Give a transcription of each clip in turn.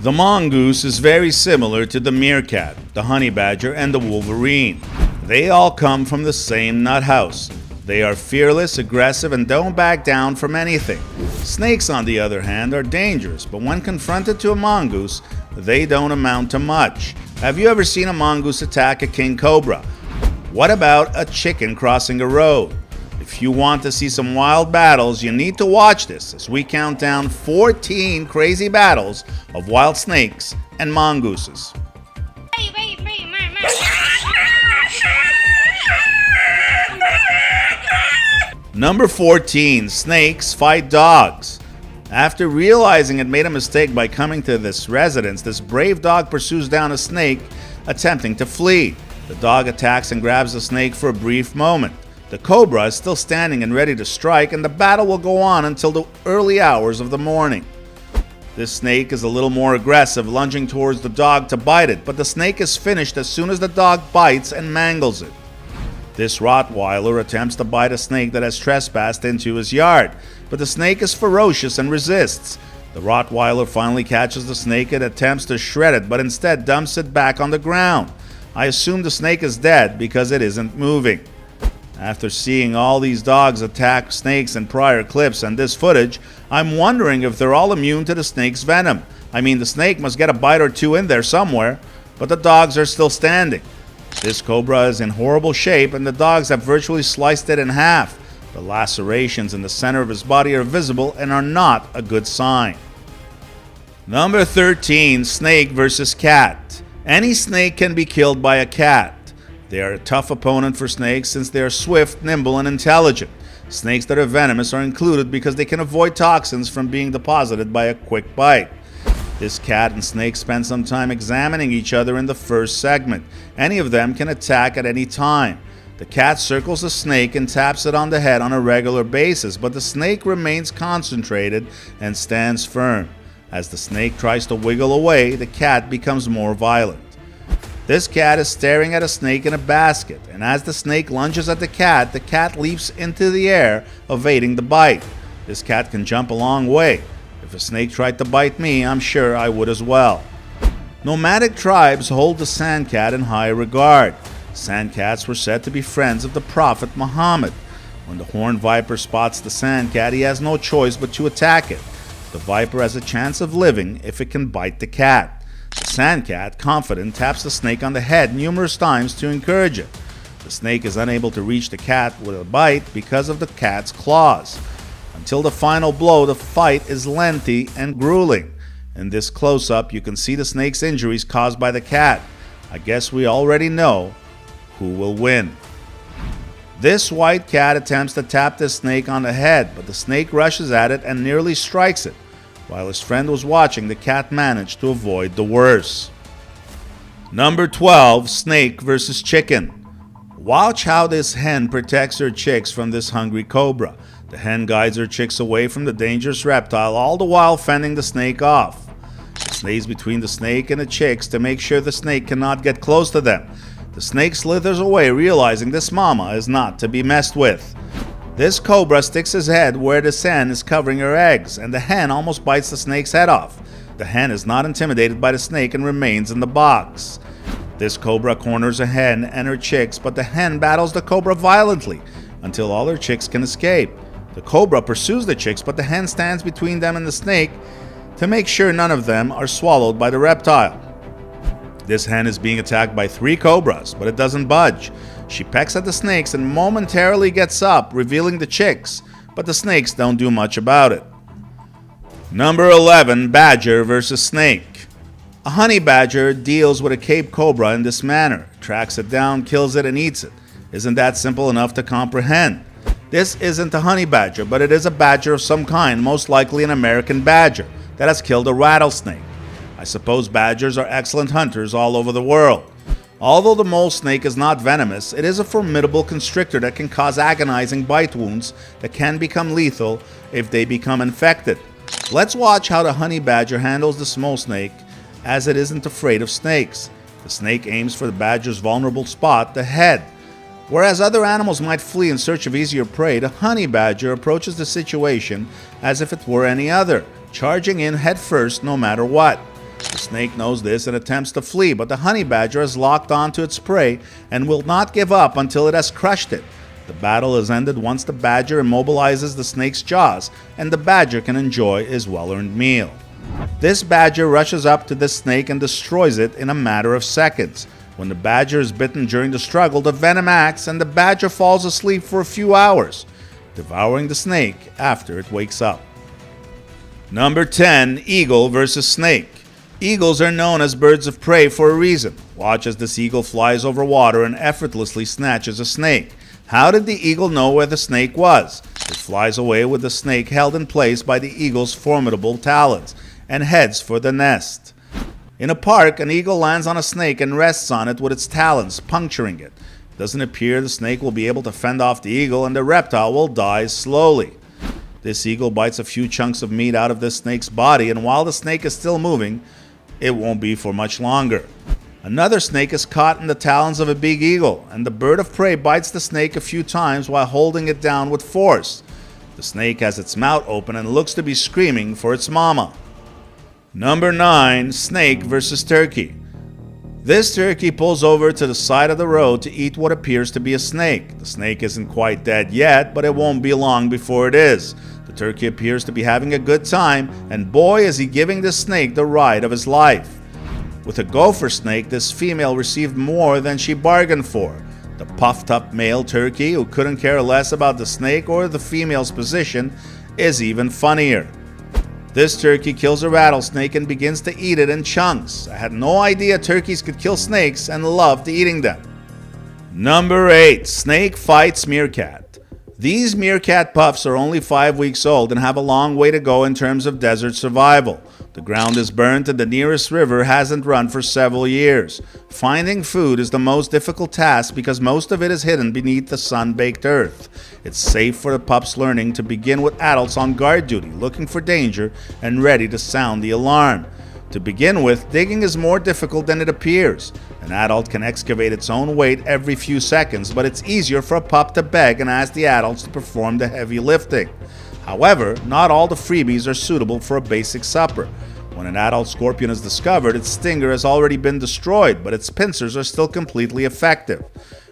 The mongoose is very similar to the meerkat, the honey badger, and the wolverine. They all come from the same nuthouse. They are fearless, aggressive, and don't back down from anything. Snakes, on the other hand, are dangerous, but when confronted to a mongoose, they don't amount to much. Have you ever seen a mongoose attack a king cobra? What about a chicken crossing a road? If you want to see some wild battles, you need to watch this as we count down 14 crazy battles of wild snakes and mongooses. Number 14. Snakes fight dogs. After realizing it made a mistake by coming to this residence, this brave dog pursues down a snake, attempting to flee. The dog attacks and grabs the snake for a brief moment. The cobra is still standing and ready to strike, and the battle will go on until the early hours of the morning. This snake is a little more aggressive, lunging towards the dog to bite it, but the snake is finished as soon as the dog bites and mangles it. This Rottweiler attempts to bite a snake that has trespassed into his yard, but the snake is ferocious and resists. The Rottweiler finally catches the snake and attempts to shred it, but instead dumps it back on the ground. I assume the snake is dead because it isn't moving. After seeing all these dogs attack snakes in prior clips and this footage, I'm wondering if they're all immune to the snake's venom. I mean, the snake must get a bite or two in there somewhere, but the dogs are still standing. This cobra is in horrible shape and the dogs have virtually sliced it in half. The lacerations in the center of his body are visible and are not a good sign. Number 13. Snake versus cat. Any snake can be killed by a cat. They are a tough opponent for snakes since they are swift, nimble, and intelligent. Snakes that are venomous are included because they can avoid toxins from being deposited by a quick bite. This cat and snake spend some time examining each other in the first segment. Any of them can attack at any time. The cat circles the snake and taps it on the head on a regular basis, but the snake remains concentrated and stands firm. As the snake tries to wiggle away, the cat becomes more violent. This cat is staring at a snake in a basket, and as the snake lunges at the cat leaps into the air, evading the bite. This cat can jump a long way. If a snake tried to bite me, I'm sure I would as well. Nomadic tribes hold the sandcat in high regard. Sandcats were said to be friends of the Prophet Muhammad. When the horned viper spots the sandcat, he has no choice but to attack it. The viper has a chance of living if it can bite the cat. The sandcat, confident, taps the snake on the head numerous times to encourage it. The snake is unable to reach the cat with a bite because of the cat's claws. Until the final blow, the fight is lengthy and grueling. In this close-up, you can see the snake's injuries caused by the cat. I guess we already know who will win. This white cat attempts to tap the snake on the head, but the snake rushes at it and nearly strikes it. While his friend was watching, the cat managed to avoid the worst. Number 12. Snake versus chicken. Watch how this hen protects her chicks from this hungry cobra. The hen guides her chicks away from the dangerous reptile, all the while fending the snake off. She stays between the snake and the chicks to make sure the snake cannot get close to them. The snake slithers away, realizing this mama is not to be messed with. This cobra sticks his head where the hen is covering her eggs, and the hen almost bites the snake's head off. The hen is not intimidated by the snake and remains in the box. This cobra corners a hen and her chicks, but the hen battles the cobra violently until all her chicks can escape. The cobra pursues the chicks, but the hen stands between them and the snake to make sure none of them are swallowed by the reptile. This hen is being attacked by 3 cobras, but it doesn't budge. She pecks at the snakes and momentarily gets up, revealing the chicks, but the snakes don't do much about it. Number 11. Badger versus snake. A honey badger deals with a Cape cobra in this manner, tracks it down, kills it, and eats it. Isn't that simple enough to comprehend? This isn't a honey badger, but it is a badger of some kind, most likely an American badger, that has killed a rattlesnake. I suppose badgers are excellent hunters all over the world. Although the mole snake is not venomous, it is a formidable constrictor that can cause agonizing bite wounds that can become lethal if they become infected. Let's watch how the honey badger handles the small snake, as it isn't afraid of snakes. The snake aims for the badger's vulnerable spot, the head. Whereas other animals might flee in search of easier prey, the honey badger approaches the situation as if it were any other, charging in head first no matter what. The snake knows this and attempts to flee, but the honey badger has locked onto its prey and will not give up until it has crushed it. The battle is ended once the badger immobilizes the snake's jaws, and the badger can enjoy his well-earned meal. This badger rushes up to the snake and destroys it in a matter of seconds. When the badger is bitten during the struggle, the venom acts and the badger falls asleep for a few hours, devouring the snake after it wakes up. Number 10. Eagle versus snake. Eagles are known as birds of prey for a reason. Watch as this eagle flies over water and effortlessly snatches a snake. How did the eagle know where the snake was? It flies away with the snake held in place by the eagle's formidable talons and heads for the nest. In a park, an eagle lands on a snake and rests on it with its talons, puncturing it. It doesn't appear the snake will be able to fend off the eagle, and the reptile will die slowly. This eagle bites a few chunks of meat out of this snake's body, and while the snake is still moving, it won't be for much longer. Another snake is caught in the talons of a big eagle, and the bird of prey bites the snake a few times while holding it down with force. The snake has its mouth open and looks to be screaming for its mama. Number 9. Snake versus turkey. This turkey pulls over to the side of the road to eat what appears to be a snake. The snake isn't quite dead yet, but it won't be long before it is. The turkey appears to be having a good time, and boy is he giving this snake the ride of his life. With a gopher snake, this female received more than she bargained for. The puffed-up male turkey, who couldn't care less about the snake or the female's position, is even funnier. This turkey kills a rattlesnake and begins to eat it in chunks. I had no idea turkeys could kill snakes and loved eating them. Number 8. Snake fights meerkat. These meerkat pups are only 5 weeks old and have a long way to go in terms of desert survival. The ground is burnt and the nearest river hasn't run for several years. Finding food is the most difficult task because most of it is hidden beneath the sun-baked earth. It's safe for the pups learning to begin with adults on guard duty, looking for danger and ready to sound the alarm. To begin with, digging is more difficult than it appears. An adult can excavate its own weight every few seconds, but it's easier for a pup to beg and ask the adults to perform the heavy lifting. However, not all the freebies are suitable for a basic supper. When an adult scorpion is discovered, its stinger has already been destroyed, but its pincers are still completely effective.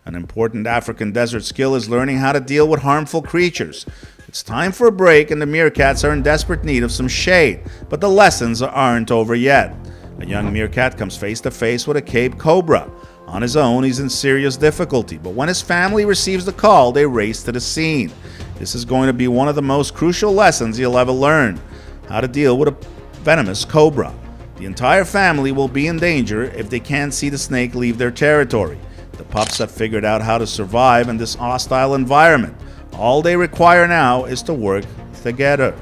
An important African desert skill is learning how to deal with harmful creatures. It's time for a break, and the meerkats are in desperate need of some shade, but the lessons aren't over yet. A young meerkat comes face to face with a King Cobra. On his own, he's in serious difficulty, but when his family receives the call, they race to the scene. This is going to be one of the most crucial lessons you'll ever learn: how to deal with a venomous cobra. The entire family will be in danger if they can't see the snake leave their territory. The pups have figured out how to survive in this hostile environment. All they require now is to work together.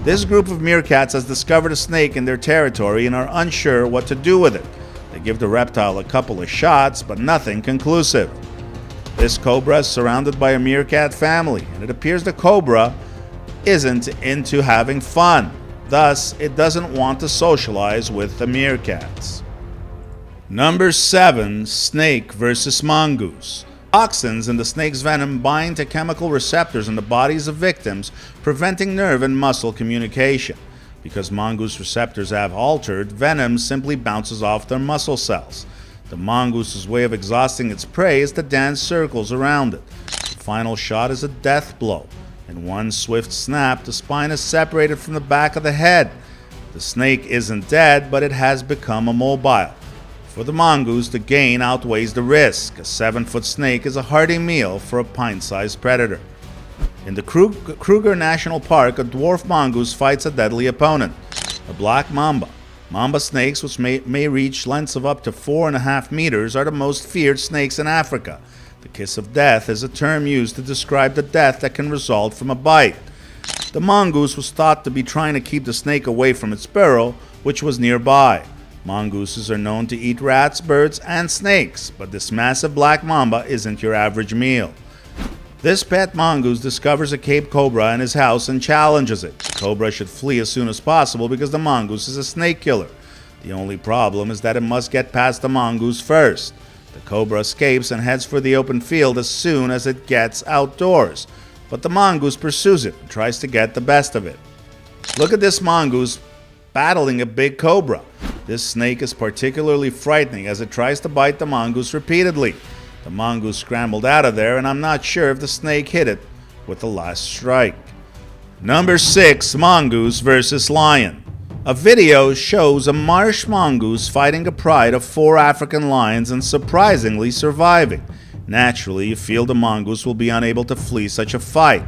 This group of meerkats has discovered a snake in their territory and are unsure what to do with it. They give the reptile a couple of shots, but nothing conclusive. This cobra is surrounded by a meerkat family, and it appears the cobra isn't into having fun. Thus, it doesn't want to socialize with the meerkats. Number 7. Snake versus mongoose. Toxins in the snake's venom bind to chemical receptors in the bodies of victims, preventing nerve and muscle communication. Because mongoose receptors have altered, venom simply bounces off their muscle cells. The mongoose's way of exhausting its prey is to dance circles around it. The final shot is a death blow. In one swift snap, the spine is separated from the back of the head. The snake isn't dead, but it has become immobile. For the mongoose, the gain outweighs the risk. A 7-foot snake is a hearty meal for a pint-sized predator. In the Kruger National Park, a dwarf mongoose fights a deadly opponent, a black mamba. Mamba snakes, which may reach lengths of up to 4.5 meters, are the most feared snakes in Africa. The kiss of death is a term used to describe the death that can result from a bite. The mongoose was thought to be trying to keep the snake away from its burrow, which was nearby. Mongooses are known to eat rats, birds, and snakes, but this massive black mamba isn't your average meal. This pet mongoose discovers a King Cobra in his house and challenges it. The cobra should flee as soon as possible because the mongoose is a snake killer. The only problem is that it must get past the mongoose first. The cobra escapes and heads for the open field as soon as it gets outdoors, but the mongoose pursues it and tries to get the best of it. Look at this mongoose battling a big cobra. This snake is particularly frightening as it tries to bite the mongoose repeatedly. The mongoose scrambled out of there, and I'm not sure if the snake hit it with the last strike. Number 6, mongoose versus lion. A video shows a marsh mongoose fighting a pride of 4 African lions and surprisingly surviving. Naturally, you feel the mongoose will be unable to flee such a fight.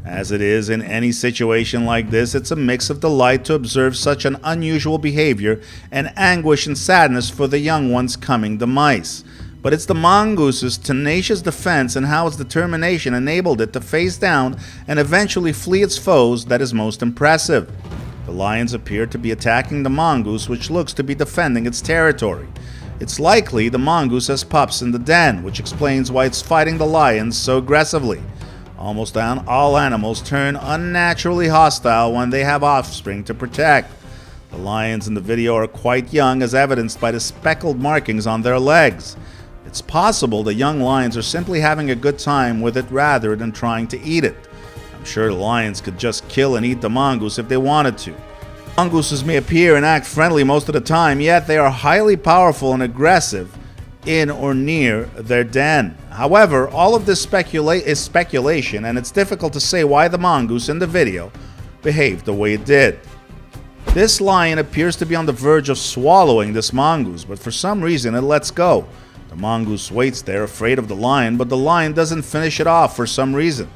As it is in any situation like this, it's a mix of delight to observe such an unusual behavior and anguish and sadness for the young one's coming demise. But it's the mongoose's tenacious defense and how its determination enabled it to face down and eventually flee its foes that is most impressive. The lions appear to be attacking the mongoose, which looks to be defending its territory. It's likely the mongoose has pups in the den, which explains why it's fighting the lions so aggressively. Almost all animals turn unnaturally hostile when they have offspring to protect. The lions in the video are quite young, as evidenced by the speckled markings on their legs. It's possible the young lions are simply having a good time with it rather than trying to eat it. I'm sure the lions could just kill and eat the mongoose if they wanted to. Mongooses may appear and act friendly most of the time, yet they are highly powerful and aggressive in or near their den. However, all of this is speculation, and it's difficult to say why the mongoose in the video behaved the way it did. This lion appears to be on the verge of swallowing this mongoose, but for some reason it lets go. The mongoose waits there, afraid of the lion, but the lion doesn't finish it off for some reason.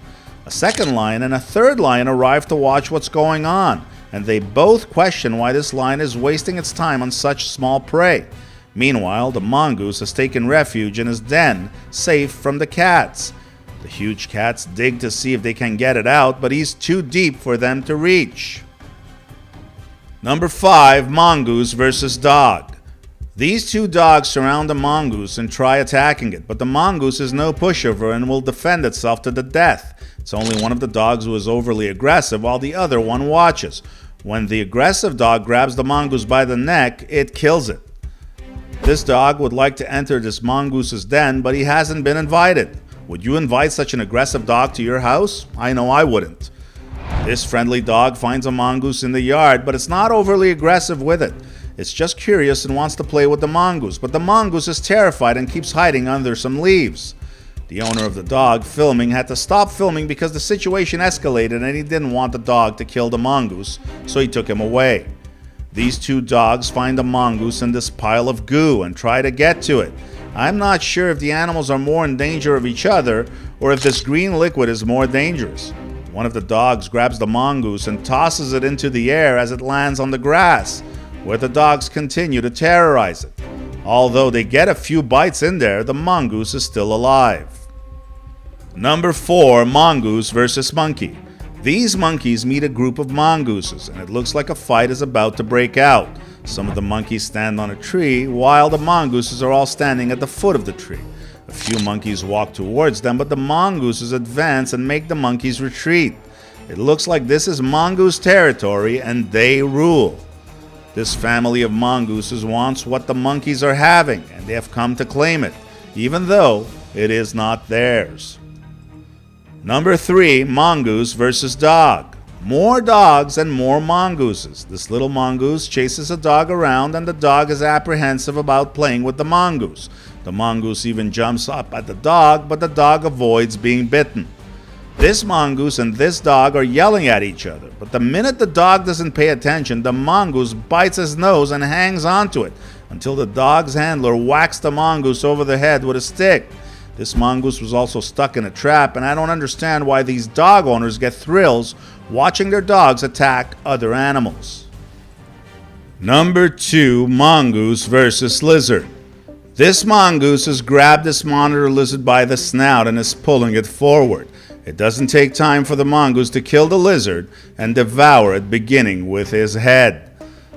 A second lion and a third lion arrive to watch what's going on, and they both question why this lion is wasting its time on such small prey. Meanwhile, the mongoose has taken refuge in his den, safe from the cats. The huge cats dig to see if they can get it out, but he's too deep for them to reach. Number 5, mongoose versus dog. These 2 dogs surround the mongoose and try attacking it, but the mongoose is no pushover and will defend itself to the death. It's only one of the dogs who is overly aggressive, while the other one watches. When the aggressive dog grabs the mongoose by the neck, it kills it. This dog would like to enter this mongoose's den, but he hasn't been invited. Would you invite such an aggressive dog to your house? I know I wouldn't. This friendly dog finds a mongoose in the yard, but it's not overly aggressive with it. It's just curious and wants to play with the mongoose, but the mongoose is terrified and keeps hiding under some leaves. The owner of the dog filming had to stop filming because the situation escalated and he didn't want the dog to kill the mongoose, so he took him away. These 2 dogs find the mongoose in this pile of goo and try to get to it. I'm not sure if the animals are more in danger of each other or if this green liquid is more dangerous. One of the dogs grabs the mongoose and tosses it into the air as it lands on the grass, where the dogs continue to terrorize it. Although they get a few bites in there, the mongoose is still alive. Number 4, mongoose versus monkey. These monkeys meet a group of mongooses, and it looks like a fight is about to break out. Some of the monkeys stand on a tree, while the mongooses are all standing at the foot of the tree. A few monkeys walk towards them, but the mongooses advance and make the monkeys retreat. It looks like this is mongoose territory, and they rule. This family of mongooses wants what the monkeys are having, and they have come to claim it, even though it is not theirs. Number 3, mongoose versus dog. More dogs and more mongooses. This little mongoose chases a dog around, and the dog is apprehensive about playing with the mongoose. The mongoose even jumps up at the dog, but the dog avoids being bitten. This mongoose and this dog are yelling at each other, but the minute the dog doesn't pay attention, the mongoose bites his nose and hangs onto it until the dog's handler whacks the mongoose over the head with a stick. This mongoose was also stuck in a trap, and I don't understand why these dog owners get thrills watching their dogs attack other animals. Number 2, mongoose versus lizard. This mongoose has grabbed this monitor lizard by the snout and is pulling it forward. It doesn't take time for the mongoose to kill the lizard and devour it, beginning with his head.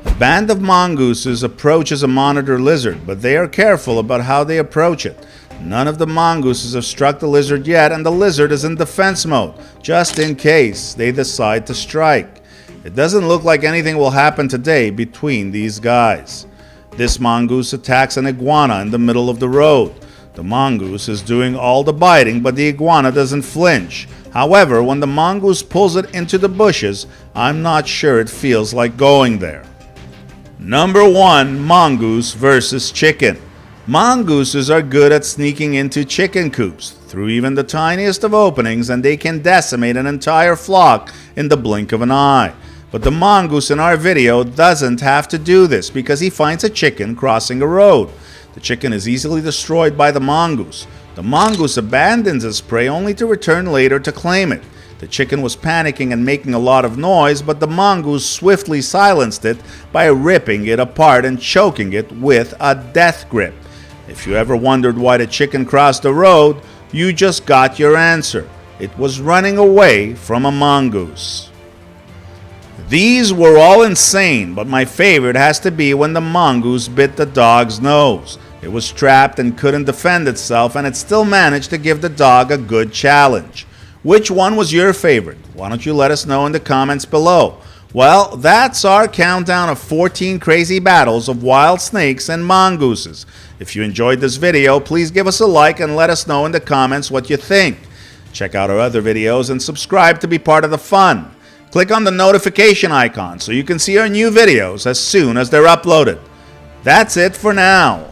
A band of mongooses approaches a monitor lizard, but they are careful about how they approach it. None of the mongooses have struck the lizard yet, and the lizard is in defense mode, just in case they decide to strike. It doesn't look like anything will happen today between these guys. This mongoose attacks an iguana in the middle of the road. The mongoose is doing all the biting, but the iguana doesn't flinch. However, when the mongoose pulls it into the bushes, I'm not sure it feels like going there. Number 1, mongoose versus chicken. Mongooses are good at sneaking into chicken coops through even the tiniest of openings, and they can decimate an entire flock in the blink of an eye. But the mongoose in our video doesn't have to do this because he finds a chicken crossing a road. The chicken is easily destroyed by the mongoose. The mongoose abandons his prey only to return later to claim it. The chicken was panicking and making a lot of noise, but the mongoose swiftly silenced it by ripping it apart and choking it with a death grip. If you ever wondered why the chicken crossed the road, you just got your answer. It was running away from a mongoose. These were all insane, but my favorite has to be when the mongoose bit the dog's nose. It was trapped and couldn't defend itself, and it still managed to give the dog a good challenge. Which one was your favorite? Why don't you let us know in the comments below? Well, that's our countdown of 14 crazy battles of wild snakes and mongooses. If you enjoyed this video, please give us a like and let us know in the comments what you think. Check out our other videos and subscribe to be part of the fun. Click on the notification icon so you can see our new videos as soon as they're uploaded. That's it for now.